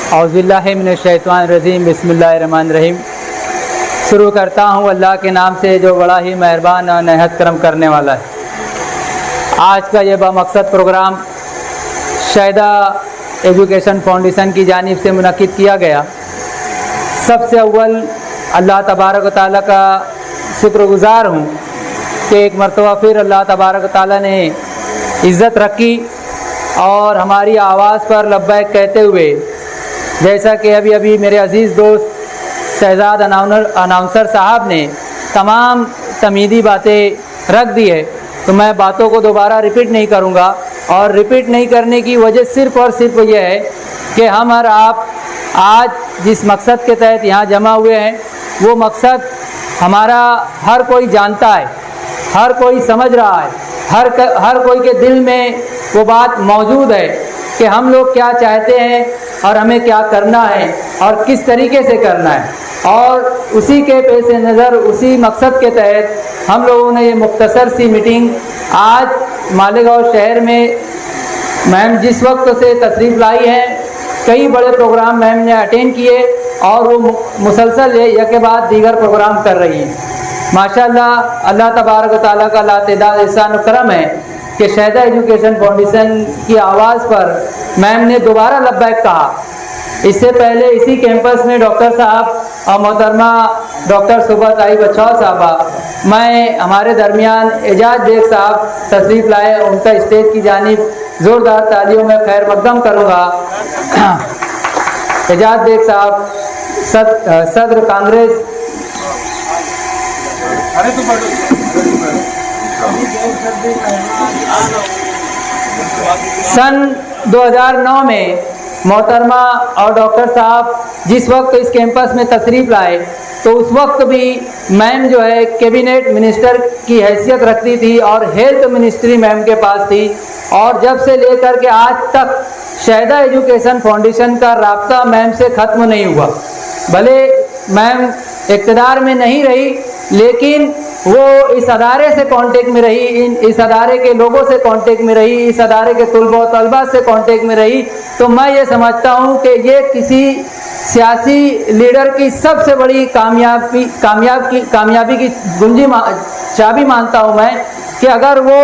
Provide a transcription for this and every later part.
औज़ुबिल्लाहि मिनश्शैतानिर्रजीम बिस्मिल्लाहिर्रहमानिर्रहीम। शुरू करता हूँ अल्लाह के नाम से जो बड़ा ही मेहरबान और नहायत करम करने वाला है। आज का ये बामकसद प्रोग्राम शैदा एजुकेशन फाउंडेशन की जानिब से मुनक़िद किया गया। सबसे अव्वल अल्लाह तबारक व तआला का शुक्रगुज़ार हूँ कि एक मरतबा फिर अल्लाह तबारक व तआला ने इज़्ज़त रखी और हमारी आवाज़ पर लब्बैक कहते हुए, जैसा कि अभी अभी मेरे अज़ीज़ दोस्त शहजाद अनाउंसर साहब ने तमाम तमीदी बातें रख दी है, तो मैं बातों को दोबारा रिपीट नहीं करूँगा। और रिपीट नहीं करने की वजह सिर्फ़ और सिर्फ यह है कि हम और आप आज जिस मकसद के तहत यहाँ जमा हुए हैं, वो मकसद हमारा हर कोई जानता है, हर कोई समझ रहा है, हर कोई के दिल में वो बात मौजूद है कि हम लोग क्या चाहते हैं और हमें क्या करना है और किस तरीके से करना है। और उसी के पेश नज़र, उसी मकसद के तहत हम लोगों ने ये मुख्तसर सी मीटिंग आज मालेगांव शहर में, मैम जिस वक्त से तशरीफ़ लाई है, कई बड़े प्रोग्राम मैम ने अटेंड किए और वो मुसलसल एक के बाद दीगर प्रोग्राम कर रही हैं। माशाअल्लाह, अल्लाह तबारक व तआला का लातेदाद एहसान व करम है कि शैदा एजुकेशन फाउंडेशन की आवाज़ पर मैम ने दोबारा लब्बैक कहा। इससे पहले इसी कैंपस में डॉक्टर साहब और मोहतरमा डॉक्टर सुबत आई बछाव साहबा, मैं हमारे दरमियान एजाज बेग साहब तशरीफ़ लाए, उनका स्टेज की जानिब ज़ोरदार तालियों में खैर मकदम करूँगा। एजाज बेग साहब सदर कांग्रेस। सन 2009 में मोहतरमा और डॉक्टर साहब जिस वक्त इस कैंपस में तशरीफ़ लाए, तो उस वक्त भी मैम जो है कैबिनेट मिनिस्टर की हैसियत रखती थी और हेल्थ मिनिस्ट्री मैम के पास थी। और जब से लेकर के आज तक शैदा एजुकेशन फाउंडेशन का राब्ता मैम से ख़त्म नहीं हुआ। भले मैम इक़्तिदार में नहीं रही, लेकिन वो इस अदारे से कांटेक्ट में रही, इस अदारे के लोगों से कांटेक्ट में रही, इस अदारे के तुलबा व तलबा से कांटेक्ट में रही। तो मैं ये समझता हूँ कि ये किसी सियासी लीडर की सबसे बड़ी कामयाबी की कुंजी चाबी मानता हूँ मैं, कि अगर वो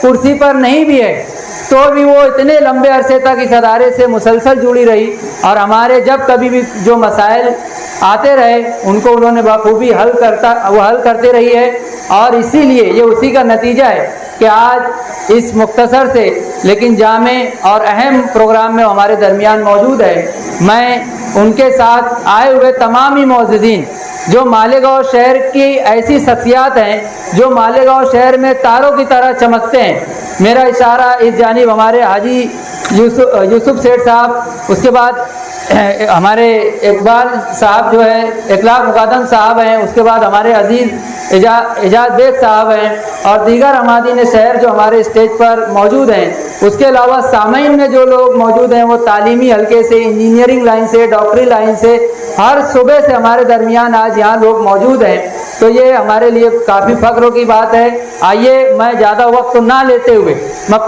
कुर्सी पर नहीं भी है तो भी वो इतने लंबे अरसे तक इस अदारे से मुसलसल जुड़ी रही और हमारे जब कभी भी जो मसाइल आते रहे उनको उन्होंने बखूबी हल करते रही है। और इसीलिए ये उसी का नतीजा है कि आज इस मुख्तसर से लेकिन जामे और अहम प्रोग्राम में हमारे दरमियान मौजूद है। मैं उनके साथ आए हुए तमाम ही मौजूदीन जो मालेगांव शहर की ऐसी शख्सियात हैं जो मालेगांव शहर में तारों की तरह चमकते हैं। मेरा इशारा इस जानिब हमारे हाजी यूसुफ सेठ साहब, उसके बाद हमारे इकबाल साहब जो है, इखलाक मुक़ादम साहब हैं, उसके बाद हमारे अजीज़ एजाज बेग साहब हैं और दीगर हमादीन शहर जो हमारे स्टेज पर मौजूद हैं। उसके अलावा सामईन में जो लोग मौजूद हैं वो तालीमी हल्के से, इंजीनियरिंग लाइन से, डॉक्टरी लाइन से, हर सूबे से हमारे दरमियान आज यहाँ लोग मौजूद हैं। तो ये हमारे लिए काफ़ी फ़ख्र की बात है। आइए, मैं ज़्यादा वक्त तो ना लेते हुए, मैं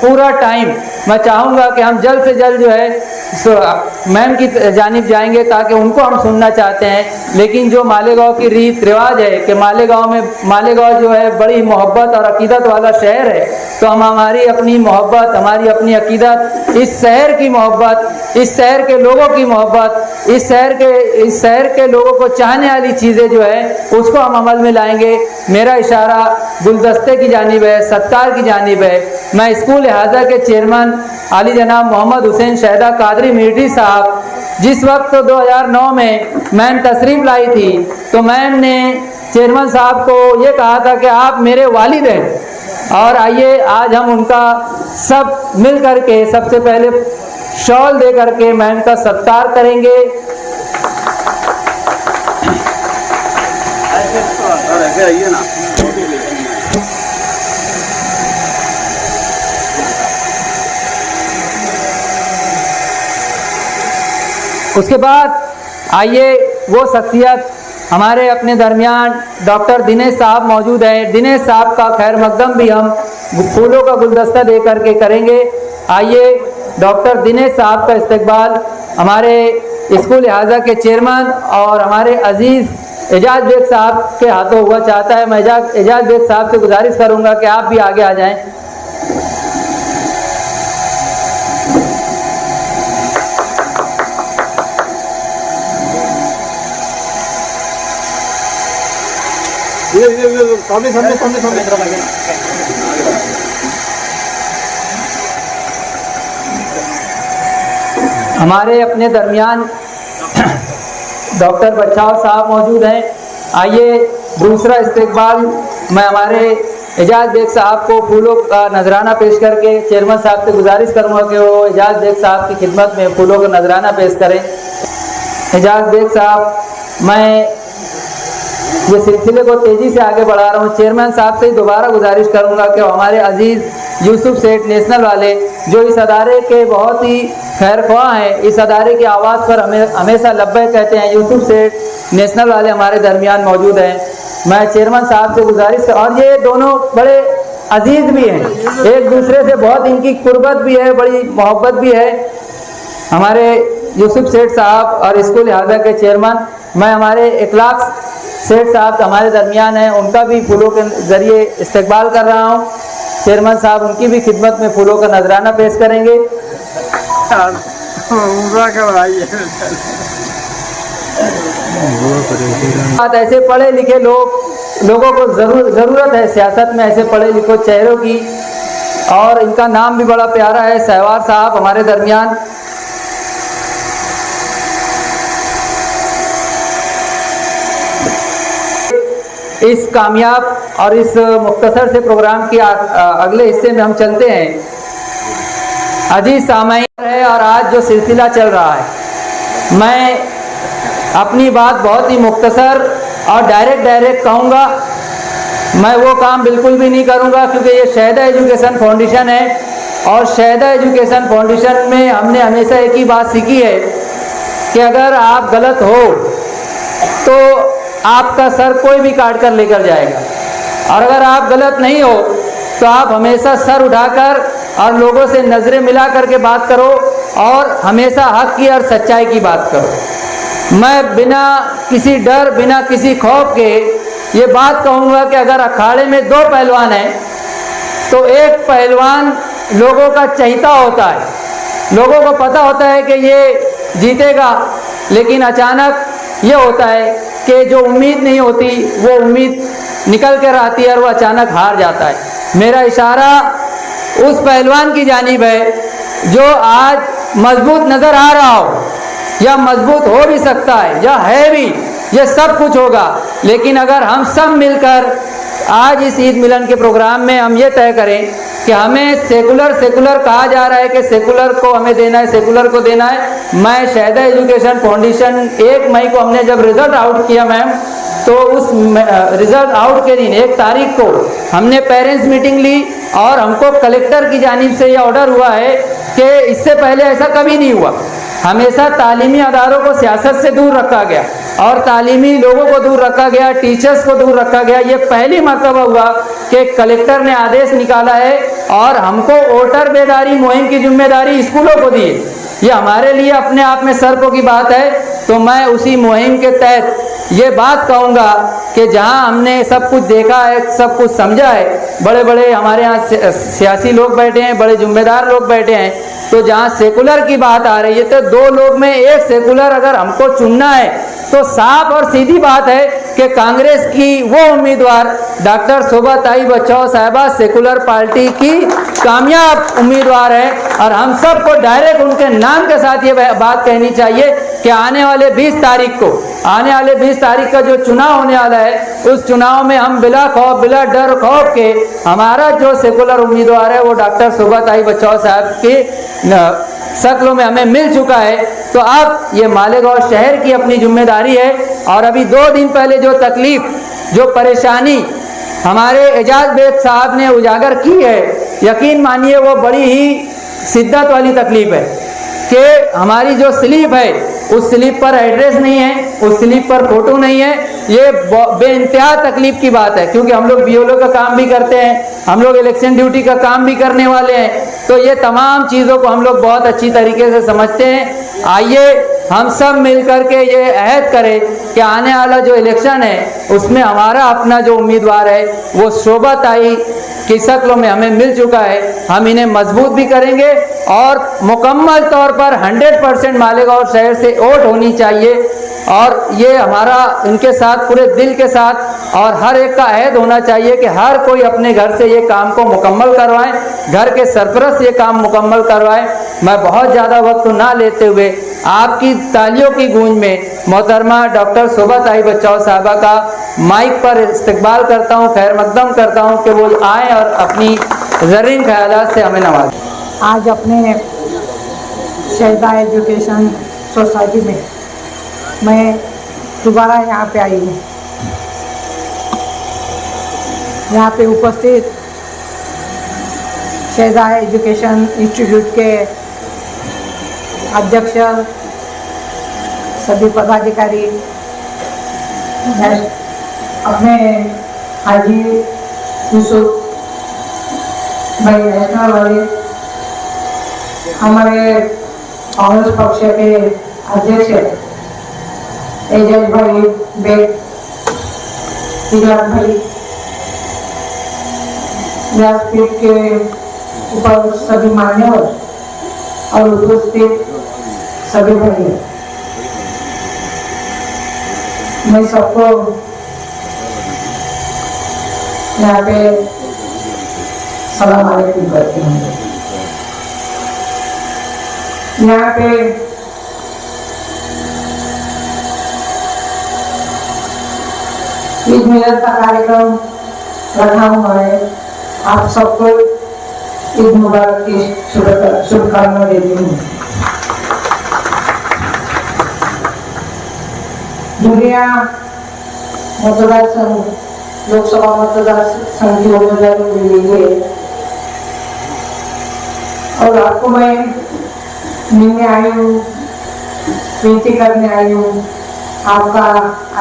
पूरा टाइम मैं चाहूँगा कि हम जल्द से जल्द जो है मैम की जानिब जाएंगे ताकि उनको हम सुनना चाहते हैं। लेकिन जो मालेगांव की रीत रिवाज है कि मालेगांव जो है बड़ी मोहब्बत और अकीदत वाला शहर है, तो हम हमारी अपनी मोहब्बत, हमारी अपनी अकीदत, इस शहर की मोहब्बत, इस शहर के लोगों की मोहब्बत, इस शहर के लोगों को चाहने वाली चीज़ें जो है उसको हम अमल में लाएंगे। मेरा इशारा गुलदस्ते की जानिब है, सत्कार की जानिब है। मैं स्कूल हाजा के चेयरमैन आली जनाब मोहम्मद हुसैन शहदा कादरी मिलिट्री साहब, जिस वक्त 2009 में मैम तशरीफ़ लाई थी, तो मैम ने चेयरमैन साहब को ये कहा था कि आप मेरे वालिद हैं। और आइए आज हम उनका सब मिल करके सबसे पहले शॉल दे करके मैम का सत्कार करेंगे। आइए ना। उसके बाद आइए वो शख्सियत हमारे अपने दरमियान डॉक्टर दिनेश साहब मौजूद हैं। दिनेश साहब का खैर मकदम भी हम फूलों का गुलदस्ता दे करके करेंगे। आइए डॉक्टर दिनेश साहब का इस्तकबाल हमारे स्कूल लिहाजा के चेयरमैन और हमारे अजीज़ एजाज बेग साहब के हाथों हुआ चाहता है। मैं एजाज बेग साहब से गुजारिश करूंगा कि आप भी आगे आ जाएं। हमारे अपने दरमियान डॉक्टर बच्चाव साहब मौजूद हैं। आइए दूसरा इस्तकबाल मैं हमारे एजाज बेग साहब को फूलों का नजराना पेश करके चेयरमैन साहब से गुजारिश करूंगा कि वो एजाज बेग साहब की खिदमत में फूलों का नजराना पेश करें। एजाज बेग साहब, मैं ये सिलसिले को तेज़ी से आगे बढ़ा रहा हूँ। चेयरमैन साहब से दोबारा गुजारिश करूँगा कि हमारे अजीज़ यूसुफ सेठ नेशनल वाले, जो इस अदारे के बहुत ही खैरख्वाह हैं, इस अदारे की आवाज़ पर हमेशा लब्बैक कहते हैं, यूसुफ सेठ नेशनल वाले हमारे दरमियान मौजूद हैं। मैं चेयरमैन साहब से गुजारिश और ये दोनों बड़े अजीज़ भी हैं, एक दूसरे से बहुत इनकी कुर्बत भी है, बड़ी मोहब्बत भी है। हमारे यूसुफ सेठ साहब और स्कूल लिहाजा के चेयरमैन, मैं हमारे इखलाक सेठ साहब हमारे दरमियान हैं, उनका भी फूलों के ज़रिए इस्तकबाल कर रहा हूँ। चेयरमैन साहब उनकी भी खिदमत में फूलों का नजराना पेश करेंगे। ऐसे पढ़े लिखे लोगों को ज़रूरत है सियासत में, ऐसे पढ़े लिखे चेहरों की, और इनका नाम भी बड़ा प्यारा है। सहवार साहब हमारे दरमियान। इस कामयाब और इस मुख्तसर से प्रोग्राम के अगले हिस्से में हम चलते हैं। अजीज सामाईन है और आज जो सिलसिला चल रहा है, मैं अपनी बात बहुत ही मुख्तसर और डायरेक्ट कहूँगा। मैं वो काम बिल्कुल भी नहीं करूँगा क्योंकि ये शहदा एजुकेशन फाउंडेशन है, और शहदा एजुकेशन फाउंडेशन में हमने हमेशा एक ही बात सीखी है कि अगर आप गलत हो तो आपका सर कोई भी काट कर लेकर जाएगा, और अगर आप गलत नहीं हो तो आप हमेशा सर उठाकर और लोगों से नज़रें मिला करके बात करो, और हमेशा हक की और सच्चाई की बात करो। मैं बिना किसी डर, बिना किसी खौफ के ये बात कहूँगा कि अगर अखाड़े में दो पहलवान हैं तो एक पहलवान लोगों का चहीता होता है, लोगों को पता होता है कि ये जीतेगा, लेकिन अचानक ये होता है कि जो उम्मीद नहीं होती वो उम्मीद निकल कर आती है और वो अचानक हार जाता है। मेरा इशारा उस पहलवान की जानिब है जो आज मजबूत नज़र आ रहा हो, या मजबूत हो भी सकता है, या है भी, ये सब कुछ होगा, लेकिन अगर हम सब मिलकर आज इस ईद मिलन के प्रोग्राम में हम ये तय करें कि हमें सेकुलर कहा जा रहा है कि सेकुलर को हमें देना है, सेकुलर को देना है। मैं शहदा एजुकेशन फाउंडेशन 1 मई को हमने जब रिज़ल्ट आउट किया मैम, तो उस रिज़ल्ट आउट के दिन 1 तारीख को हमने पेरेंट्स मीटिंग ली, और हमको कलेक्टर की जानिब से यह ऑर्डर हुआ है कि इससे पहले ऐसा कभी नहीं हुआ। हमेशा तालीमी अदारों को सियासत से दूर रखा गया और तालीमी लोगों को दूर रखा गया, टीचर्स को दूर रखा गया। ये पहली मर्तबा हुआ कि कलेक्टर ने आदेश निकाला है और हमको वोटर बेदारी मुहिम की जिम्मेदारी स्कूलों को दी है। ये हमारे लिए अपने आप में सर्फ की बात है। तो मैं उसी मुहिम के तहत ये बात कहूँगा कि जहाँ हमने सब कुछ देखा है, सब कुछ समझा है, बड़े बड़े हमारे यहाँ सियासी लोग बैठे हैं, बड़े जिम्मेदार लोग बैठे हैं, तो जहाँ सेकुलर की बात आ रही है तो 2 लोग में एक सेकुलर अगर हमको चुनना है तो साफ और सीधी बात है कि कांग्रेस की वो उम्मीदवार डॉक्टर शोभा ताई बच्चाव साहिबा सेकुलर पार्टी की कामयाब उम्मीदवार है, और हम सबको डायरेक्ट उनके नाम के साथ ये बात कहनी चाहिए कि आने वाले 20 तारीख का जो चुनाव होने वाला है, उस चुनाव में हम बिला खौफ, बिला डर खौफ के हमारा जो सेकुलर उम्मीदवार है वो डॉक्टर शोभा ताई बच्चाव साहब की शक्लों में हमें मिल चुका है। तो अब ये मालेगांव शहर की अपनी जिम्मेदारी है, और अभी 2 दिन पहले जो तकलीफ, जो परेशानी हमारे एजाज बेग साहब ने उजागर की है, यकीन मानिए वो बड़ी ही शिद्दत वाली तकलीफ है कि हमारी जो स्लिप है उस स्लिप पर एड्रेस नहीं है, उस स्लिप पर फोटो नहीं है। ये बेइंतहा तकलीफ की बात है, क्योंकि हम लोग बीएलओ का काम भी करते हैं, हम लोग इलेक्शन ड्यूटी का काम भी करने वाले हैं, तो ये तमाम चीज़ों को हम लोग बहुत अच्छी तरीके से समझते हैं। आइए हम सब मिलकर के ये अहद करें कि आने वाला जो इलेक्शन है उसमें हमारा अपना जो उम्मीदवार है वो शोभा ताई की शक्ल में हमें मिल चुका है, हम इन्हें मजबूत भी करेंगे और मुकम्मल तौर पर 100% मालेगांव शहर से वोट होनी चाहिए। और ये हमारा इनके साथ पूरे दिल के साथ और हर एक का अहद होना चाहिए कि हर कोई अपने घर से ये काम को मुकम्मल करवाएं, घर के सरपरस्त ये काम मुकम्मल करवाएं। मैं बहुत ज़्यादा वक्त ना लेते हुए आपकी तालियों की गूंज में मोहतरमा डॉक्टर शोभा ताई बच्चाओ साहबा का माइक पर इस्तकबाल करता हूँ, खैर मकदम करता हूँ कि वो आएँ और अपनी ज़रीन ख्यालात से हमें नवाजें। आज अपने शहीदा एजुकेशन सोसाइटी में मैं दोबारा यहाँ पे आई हूँ। यहाँ पे उपस्थित शहीदा एजुकेशन इंस्टीट्यूट के अध्यक्ष, सभी पदाधिकारी, अपने हाजी यूसुफ भाई नेशनल वाले, हमारे कांग्रेस पक्ष के अध्यक्ष एजाज भाई बेग, भाई, व्यासपीठ के ऊपर सभी मान्यवर और उपस्थित सभी भाई, मैं सबको यहाँ पे सलाम अलैकुम करती हूँ। यहाँ पे ईद मिलाद का कार्यक्रम रखा हुआ है। आप सबको ईद मुबारक की शुभकामनाएं देती हूँ। दुनिया मतदार संघ, लोकसभा मतदार संघ की उम्मीदवारों के लिए और आपको मैं मिलने आई हूँ, विनती करने आई हूँ। आपका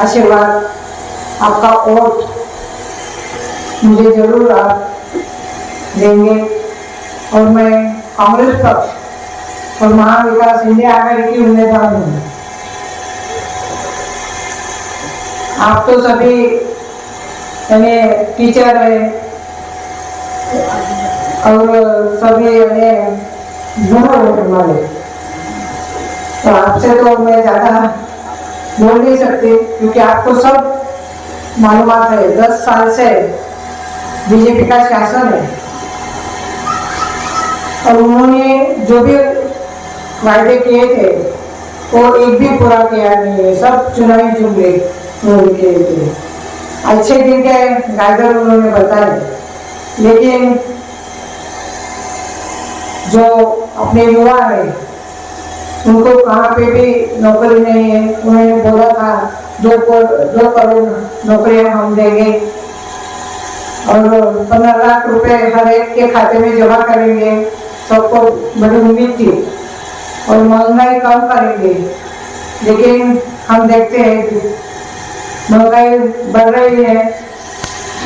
आशीर्वाद, आपका वोट मुझे जरूर आप देंगे और मैं कांग्रेस पक्ष और महाविकास इंडिया आघाड़ी की उम्मीदवार हूँ। आप तो सभी टीचर है और सभी होने वाले, तो आपसे तो मैं ज़्यादा बोल नहीं सकती क्योंकि आपको सब मालूमात है। 10 साल से बीजेपी का शासन है और उन्होंने जो भी वायदे किए थे वो एक भी पूरा किया नहीं है। सब चुनावी जुमले उन्होंने किए थे, अच्छे दिन के गाइडर उन्होंने बताए, लेकिन जो अपने युवा है उनको कहाँ पे भी नौकरी नहीं है। उन्होंने बोला था 2 करोड़ नौकरियां हम देंगे और 15 लाख रुपए हर एक के खाते में जमा करेंगे, सबको बड़ी उम्मीद थी और महंगाई कम करेंगे। लेकिन हम देखते हैं कि महंगाई बढ़ रही है।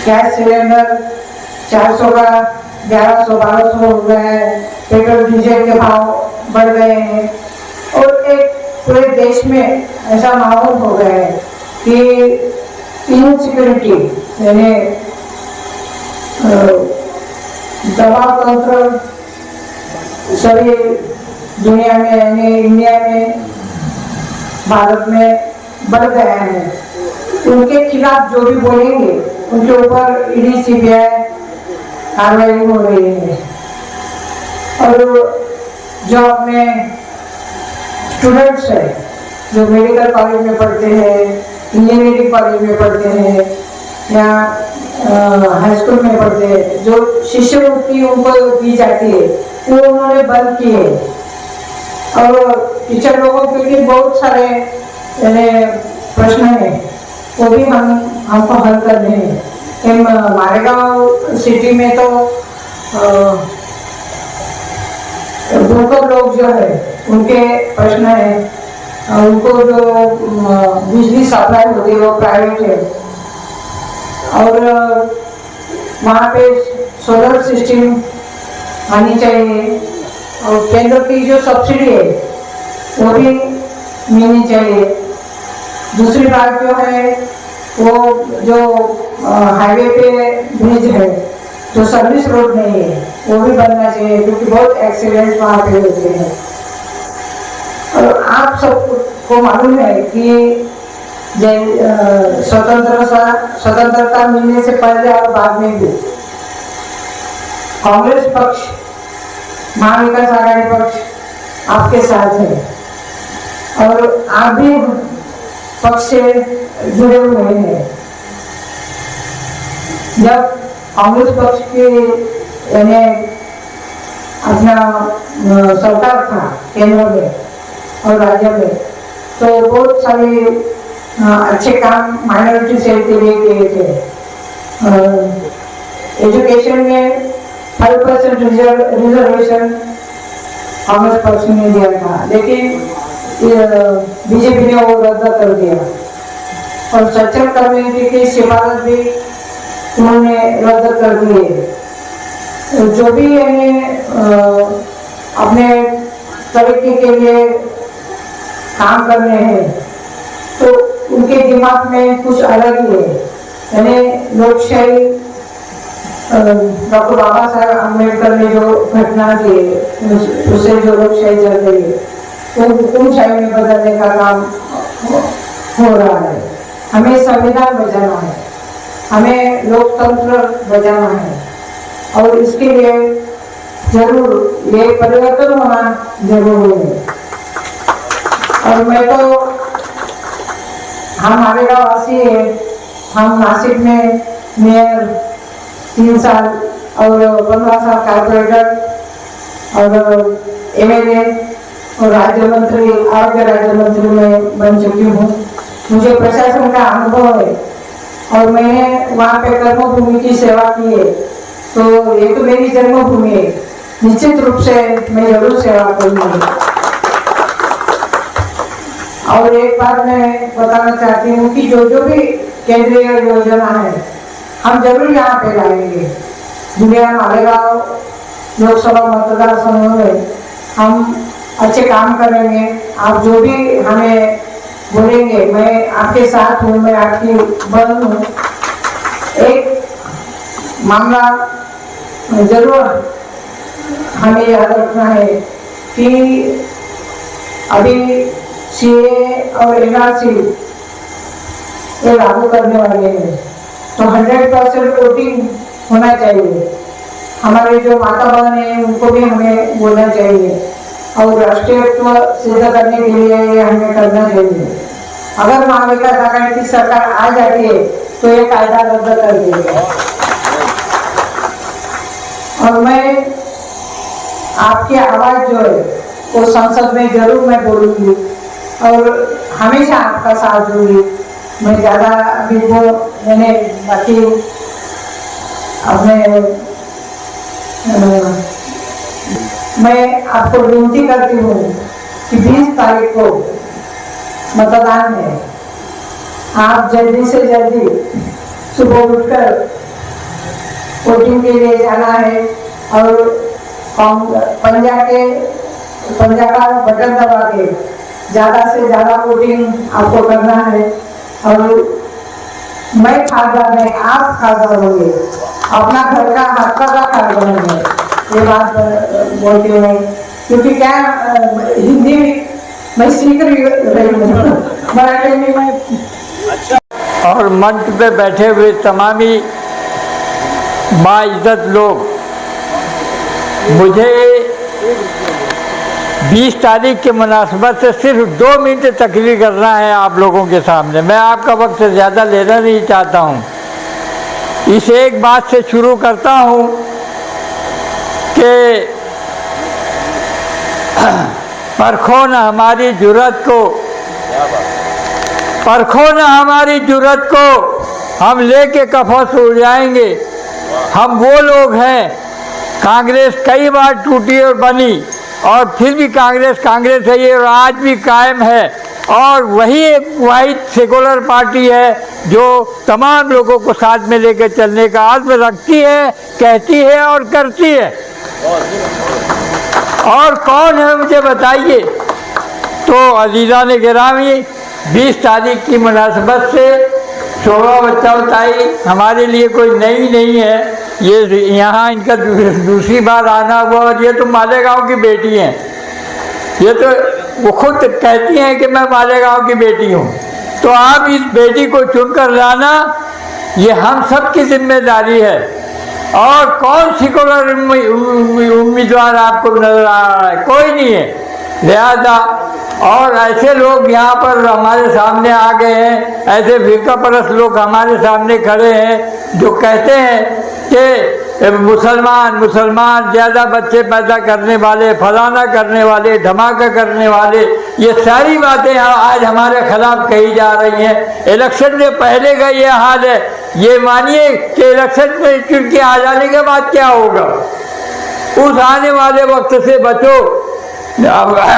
गैस सिलेंडर 400 का 1100-1200 हो गया है, पेट्रोल डीजल के भाव बढ़ गए हैं और एक पूरे देश में ऐसा माहौल हो गया है कि इनसिक्योरिटी यानी दबाव तंत्र सभी दुनिया में यानी इंडिया में, भारत में बढ़ गया है। उनके खिलाफ जो भी बोलेंगे उनके ऊपर ईडी सीबीआई कार्रवाई हो रही है। और जो अपने स्टूडेंट्स है जो मेडिकल कॉलेज में पढ़ते हैं, इंजीनियरिंग कॉलेज में पढ़ते हैं या हाई स्कूल में पढ़ते हैं, जो शिष्यवृत्ति उनको दी जाती है वो उन्होंने बंद की है। और टीचर लोगों के लिए बहुत सारे प्रश्न हैं, वो भी हमको हल करने हैं। मालेगांव सिटी में तो ब्रोकर लोग जो है उनके प्रश्न है, उनको जो बिजली सप्लाई होती है वो प्राइवेट है और वहाँ पे सोलर सिस्टम आनी चाहिए और केंद्र की जो सब्सिडी है वो भी मिलनी चाहिए। दूसरी बात जो है वो जो हाईवे पे ब्रिज है जो सर्विस रोड नहीं है वो भी बनना चाहिए, क्योंकि बहुत एक्सीडेंट वहाँ पे होते हैं। और आप सबको मालूम है कि स्वतंत्रता मिलने से पहले और बाद में भी कांग्रेस पक्ष, महाविकास आघाड़ी पक्ष आपके साथ है और आप भी पक्ष से जुड़े हुए हैं। जब कांग्रेस पक्ष के यानी अपना सरकार था केंद्र में और राज्य में, तो बहुत सारे अच्छे काम माइनॉरिटी सेल के लिए किए थे। एजुकेशन में 5% रिजर्वेशन कांग्रेस पक्ष ने दिया था, लेकिन बीजेपी ने वो रद्द कर दिया। और सच्चर कम्युनिटी की सिफारिश भी उन्होंने रद्द कर दिए। जो भी अपने तरक्की के लिए काम करने हैं तो उनके दिमाग में कुछ अलग ही है। यानी लोकशाही, डॉक्टर बाबा साहब अम्बेडकर ने जो घटना की उससे जो लोकशाही चल रही है वो हुकुमशाही में बदलने का काम हो रहा है। हमें संविधान बचाना है, हमें लोकतंत्र बचाना है और इसके लिए जरूर ये परिवर्तन होना जरूरी है। और मैं तो, हम मालेगांव वासी है, हम नासिक में मेयर 3 साल और 15 साल कारपोरेटर और एमएलए और राज्य मंत्री, आरोग्य राज्य मंत्री में बन चुकी हूँ। मुझे प्रशासन का अनुभव है और मैंने वहाँ पे कर्मभूमि की सेवा की है, तो ये तो मेरी जन्मभूमि है, निश्चित रूप से मैं जरूर सेवा करूँगी। और एक बात मैं बताना चाहती हूँ कि जो भी केंद्रीय योजना है हम जरूर यहाँ पे लाएंगे। दुनिया मालेगांव लोकसभा मतदार समूह में हम अच्छे काम करेंगे। आप जो भी हमें बोलेंगे मैं आपके साथ हूँ, मैं आपकी बहन हूँ। एक मामला जरूर हमें याद रखना है कि अभी सीए और एनआरसी ये लागू करने वाले हैं, तो 100% वोटिंग होना चाहिए। हमारे जो माता बहन है उनको भी हमें बोलना चाहिए और राष्ट्रीयत्व सिद्ध करने के लिए ये हमें करना चाहिए। अगर महाविकास आघाड़ी की सरकार आ जाती है तो ये कायदा रद्द कर देगा। और मैं आपकी आवाज जो है वो संसद में जरूर मैं बोलूँगी और हमेशा आपका साथ दूंगी। मैं ज़्यादा अभी वो मैंने बाकी अपने मैं आपको विनती करती हूँ कि 20 तारीख को मतदान है, आप जल्दी से जल्दी सुबह उठकर वोटिंग के लिए जाना है और पंजा का बटन दबा के ज़्यादा से ज़्यादा वोटिंग आपको करना है। और मैं खासदार नहीं, आप खासदार होंगे, अपना घर का हक का खासदार है, ये बात बोलती हूँ। क्योंकि क्या हिंदी मैं सीख रही हूँ, मराठी में मैं। और मंच पे बैठे हुए तमामी बाइज्जत लोग, मुझे 20 तारीख के मुनासबत से सिर्फ 2 मिनट तकरीर करना है आप लोगों के सामने। मैं आपका वक्त ज़्यादा लेना नहीं चाहता हूँ। इस एक बात से शुरू करता हूँ कि परखो न हमारी जुर्रत को, परखो न हमारी जुर्रत को, हम लेके कफस उड़ जाएंगे। हम वो लोग हैं, कांग्रेस कई बार टूटी और बनी और फिर भी कांग्रेस है ये और आज भी कायम है। और वही एक वाहिद सेकुलर पार्टी है जो तमाम लोगों को साथ में लेकर चलने का आज़्म रखती है, कहती है और करती है। और कौन है मुझे बताइए। तो अजीज़ान गिरामी 20 तारीख की मुनासबत से शोभा बच्चाई हमारे लिए कोई नई नहीं है। ये यहाँ इनका दूसरी बार आना हुआ और ये तो मालेगांव की बेटी हैं। ये तो वो खुद कहती हैं कि मैं मालेगांव की बेटी हूँ। तो आप इस बेटी को चुनकर लाना, ये हम सब की जिम्मेदारी है। और कौन सिकुलर उम्मीदवार आपको नजर आ रहा है? कोई नहीं है। लिहाजा और ऐसे लोग यहाँ पर हमारे सामने आ गए हैं, ऐसे फिरका परस्त लोग हमारे सामने खड़े हैं जो कहते हैं कि मुसलमान ज़्यादा बच्चे पैदा करने वाले, फलाना करने वाले, धमाका करने वाले, ये सारी बातें आज हमारे खिलाफ कही जा रही हैं। इलेक्शन से पहले का ये हाल है, ये मानिए कि इलेक्शन में चुन के आ जाने के बाद क्या होगा। उस आने वाले वक्त से बचो,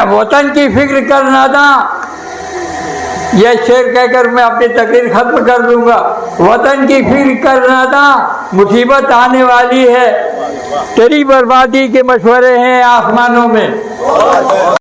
वतन की फिक्र करना था। यह शेर कहकर मैं अपनी तकरीर खत्म कर दूंगा। वतन की फिक्र करना था, मुसीबत आने वाली है। तेरी बर्बादी के मशवरे हैं आसमानों में।